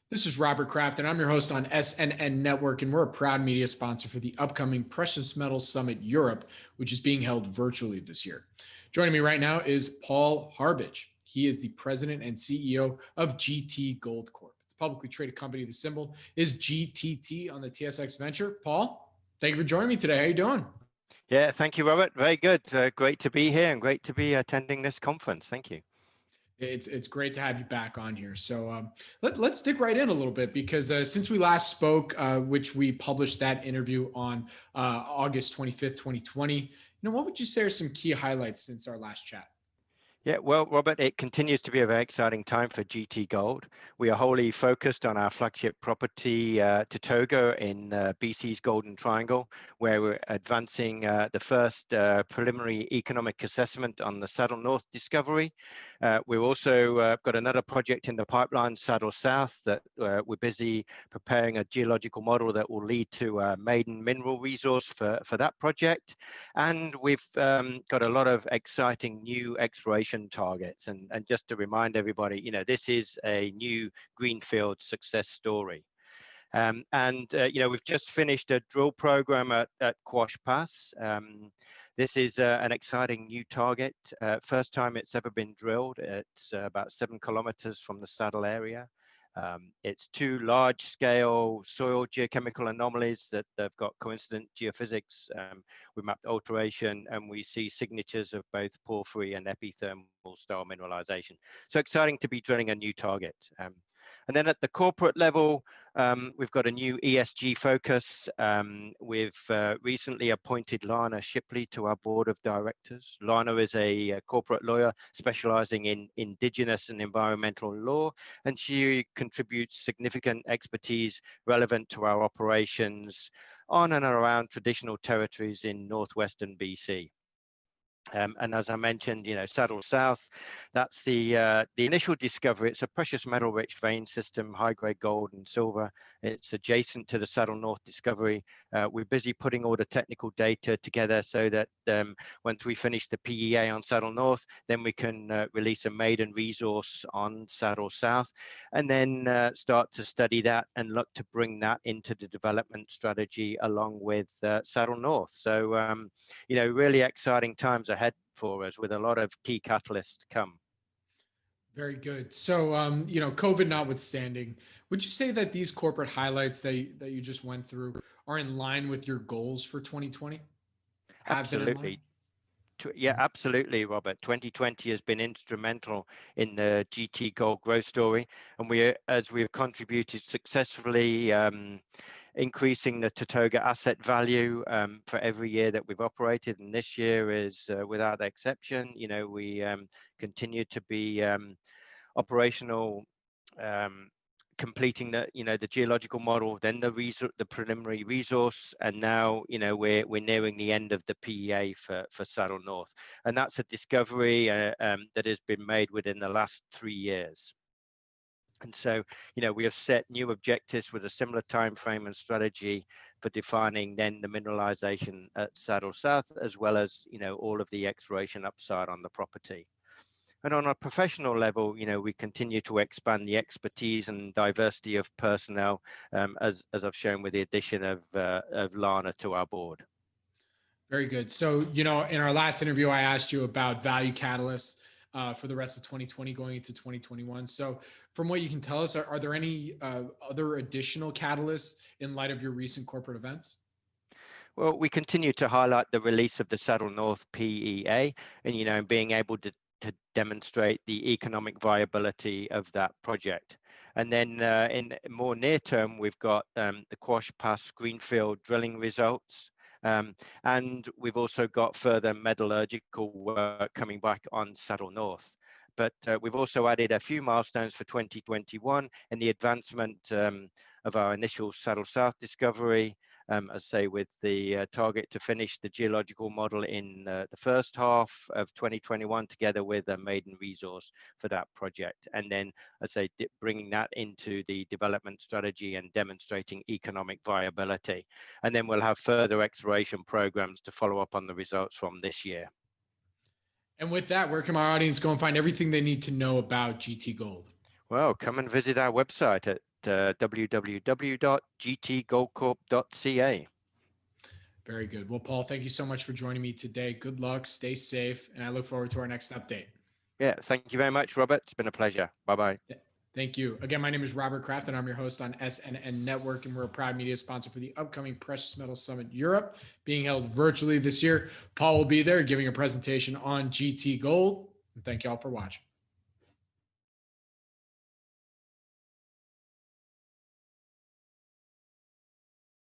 This is Robert Kraft, and I'm your host on SNN.Network, and we're a proud media sponsor for the upcoming Precious Metals Summit Europe, which is being held virtually this year. Joining me right now is Paul Harbidge. He is the president and CEO of GT Gold Corp. It's a publicly traded company. The symbol is GTT on the TSX Venture. Paul, thank you for joining me today. How are you doing? Yeah, thank you, Robert. Very good. Great to be here and great to be attending this conference. Thank you. It's great to have you back on here. So let's dig right in a little bit because since we last spoke, which we published that interview on August 25th, 2020, what would you say are some key highlights since our last chat? Yeah, well, Robert, it continues to be a very exciting time for GT Gold. We are wholly focused on our flagship property, Tatogga in BC's Golden Triangle, where we're advancing the first preliminary economic assessment on the Saddle North discovery. We've also got another project in the pipeline, Saddle South, that we're busy preparing a geological model that will lead to a maiden mineral resource for that project. And we've got a lot of exciting new exploration targets. And just to remind everybody, this is a new greenfield success story. We've just finished a drill program at Quash Pass. This is an exciting new target. First time it's ever been drilled. It's about 7 kilometers from the Saddle area. It's two large-scale soil geochemical anomalies that have got coincident geophysics. We mapped alteration, and we see signatures of both porphyry and epithermal style mineralization. So exciting to be drilling a new target. And then at the corporate level, we've got a new ESG focus. We've recently appointed Lana Shipley to our board of directors. Lana is a corporate lawyer specializing in indigenous and environmental law, and she contributes significant expertise relevant to our operations on and around traditional territories in northwestern BC. And as I mentioned, Saddle South, that's the initial discovery. It's a precious metal-rich vein system, high-grade gold and silver. It's adjacent to the Saddle North discovery. We're busy putting all the technical data together so that once we finish the PEA on Saddle North, then we can release a maiden resource on Saddle South, and then start to study that and look to bring that into the development strategy along with Saddle North. So, really exciting times ahead for us with a lot of key catalysts to come. Very good. So, COVID notwithstanding, would you say that these corporate highlights that you just went through are in line with your goals for 2020? Absolutely. Yeah, absolutely, Robert. 2020 has been instrumental in the GT Gold growth story, and as we have contributed successfully increasing the Tatogga asset value for every year that we've operated, and this year is without exception. We continue to be operational, completing the geological model, then the preliminary resource, and now we're nearing the end of the PEA for Saddle North, and that's a discovery that has been made within the last 3 years. And so, we have set new objectives with a similar time frame and strategy for defining then the mineralization at Saddle South, as well as, all of the exploration upside on the property. And on a professional level, we continue to expand the expertise and diversity of personnel, as I've shown with the addition of Lana to our board. Very good. So, in our last interview, I asked you about value catalysts for the rest of 2020 going into 2021. So from what you can tell us, are there any other additional catalysts in light of your recent corporate events? Well, we continue to highlight the release of the Saddle North PEA and, being able to demonstrate the economic viability of that project. And then in more near term, we've got the Quash Pass greenfield drilling results. And we've also got further metallurgical work coming back on Saddle North. But we've also added a few milestones for 2021 in the advancement of our initial Saddle South discovery, with the target to finish the geological model in the first half of 2021, together with a maiden resource for that project. And then, bringing that into the development strategy and demonstrating economic viability. And then we'll have further exploration programs to follow up on the results from this year. And with that, where can my audience go and find everything they need to know about GT Gold? Well, come and visit our website at www.gtgoldcorp.ca. Very good. Well, Paul, thank you so much for joining me today. Good luck, stay safe, and I look forward to our next update. Yeah, thank you very much, Robert. It's been a pleasure. Bye-bye. Thank you. Again, my name is Robert Kraft, and I'm your host on SNN Network, and we're a proud media sponsor for the upcoming Precious Metals Summit Europe, being held virtually this year. Paul will be there giving a presentation on GT Gold. And thank you all for watching.